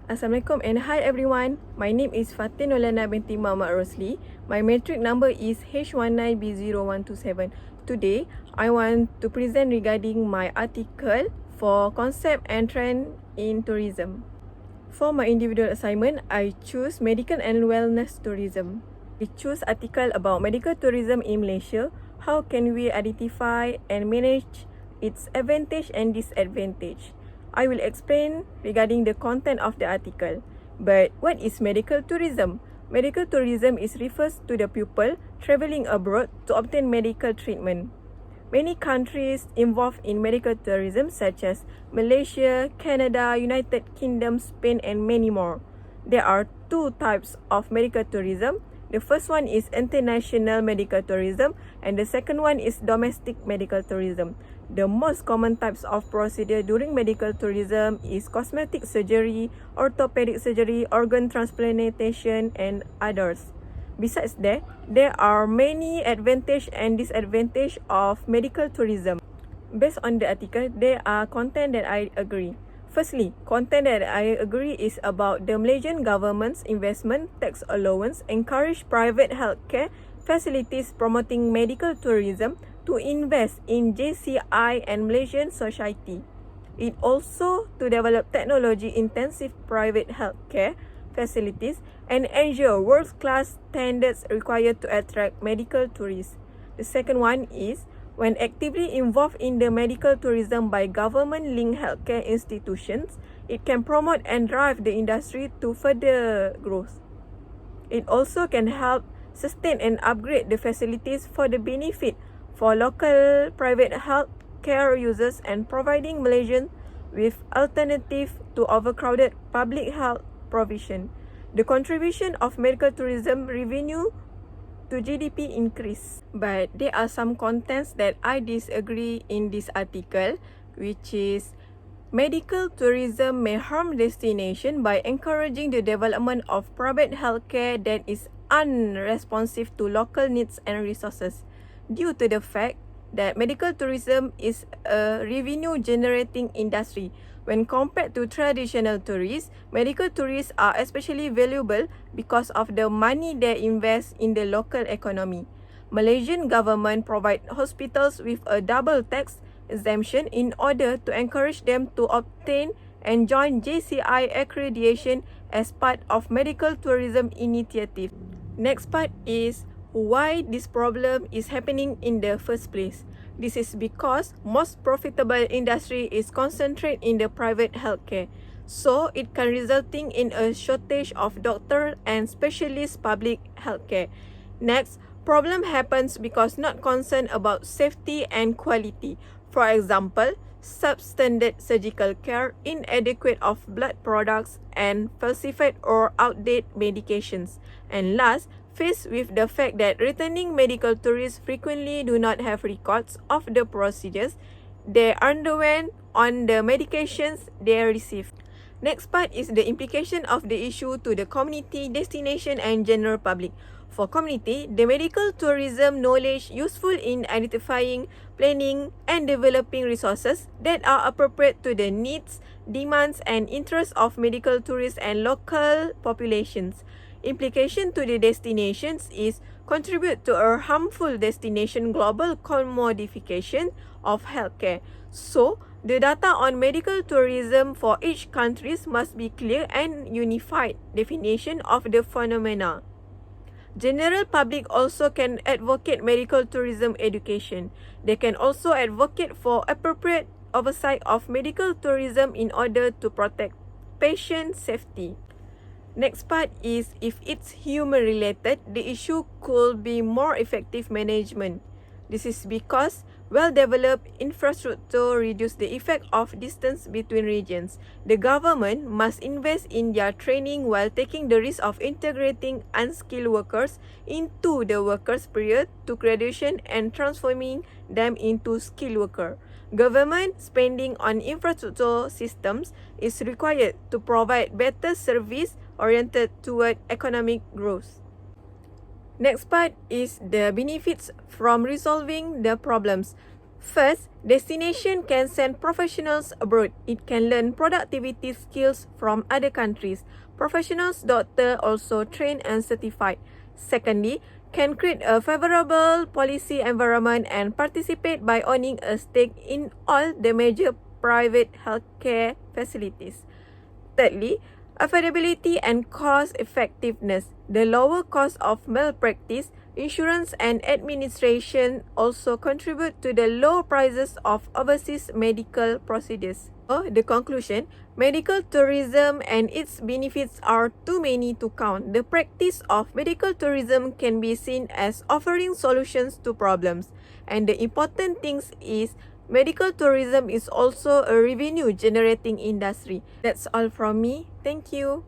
Assalamualaikum and hi everyone. My name is Fatin Nolana binti Muhammad Rosli. My matric number is H19B0127. Today, I want to present regarding my article for concept and trend in tourism. For my individual assignment, I choose medical and wellness tourism. We choose article about medical tourism in Malaysia. How can we identify and manage its advantage and disadvantage? I will explain regarding the content of the article. But what is medical tourism? Medical tourism refers to the pupil travelling abroad to obtain medical treatment. Many countries involved in medical tourism such as Malaysia, Canada, United Kingdom, Spain and many more. There are two types of medical tourism. The first one is international medical tourism and the second one is domestic medical tourism. The most common types of procedure during medical tourism is cosmetic surgery, orthopedic surgery, organ transplantation and others. Besides that, there are many advantages and disadvantages of medical tourism. Based on the article, there are content that I agree. Firstly, content that I agree is about the Malaysian government's investment tax allowance encourage private healthcare facilities promoting medical tourism to invest in JCI and Malaysian society. It also to develop technology-intensive private healthcare facilities and ensure world-class standards required to attract medical tourists. The second one is when actively involved in the medical tourism by government-linked healthcare institutions, it can promote and drive the industry to further growth. It also can help sustain and upgrade the facilities for the benefit for local private health care users and providing Malaysians with alternative to overcrowded public health provision. The contribution of medical tourism revenue to GDP increase. But there are some contents that I disagree in this article, which is medical tourism may harm destination by encouraging the development of private healthcare that is unresponsive to local needs and resources. Due to the fact that medical tourism is a revenue-generating industry. When compared to traditional tourists, medical tourists are especially valuable because of the money they invest in the local economy. Malaysian government provide hospitals with a double tax exemption in order to encourage them to obtain and join JCI accreditation as part of medical tourism initiative. Next part is why this problem is happening in the first place. This is because most profitable industry is concentrated in the private healthcare. So it can resulting in a shortage of doctor and specialist public healthcare. Next, problem happens because not concerned about safety and quality. For example, substandard surgical care, inadequate of blood products, and falsified or outdated medications. And last, faced with the fact that returning medical tourists frequently do not have records of the procedures they underwent on the medications they received. Next part is the implication of the issue to the community, destination and general public. For community, the medical tourism knowledge useful in identifying, planning and developing resources that are appropriate to the needs, demands and interests of medical tourists and local populations. Implication to the destinations is contribute to a harmful destination global commodification of healthcare. So, the data on medical tourism for each country must be clear and unified definition of the phenomena. General public also can advocate medical tourism education. They can also advocate for appropriate oversight of medical tourism in order to protect patient safety. Next part is if it's human related, the issue could be more effective management. This is because well-developed infrastructure reduce the effect of distance between regions. The government must invest in their training while taking the risk of integrating unskilled workers into the workers period to graduation and transforming them into skilled workers. Government spending on infrastructure systems is required to provide better service oriented toward economic growth. Next part is the benefits from resolving the problems. First, destination can send professionals abroad. It can learn productivity skills from other countries. Professionals doctor also trained and certified. Secondly, can create a favorable policy environment and participate by owning a stake in all the major private healthcare facilities. Thirdly, affordability and cost effectiveness. The lower cost of malpractice, insurance and administration also contribute to the low prices of overseas medical procedures. The conclusion, medical tourism and its benefits are too many to count. The practice of medical tourism can be seen as offering solutions to problems. And the important thing is medical tourism is also a revenue generating industry. That's all from me. Thank you.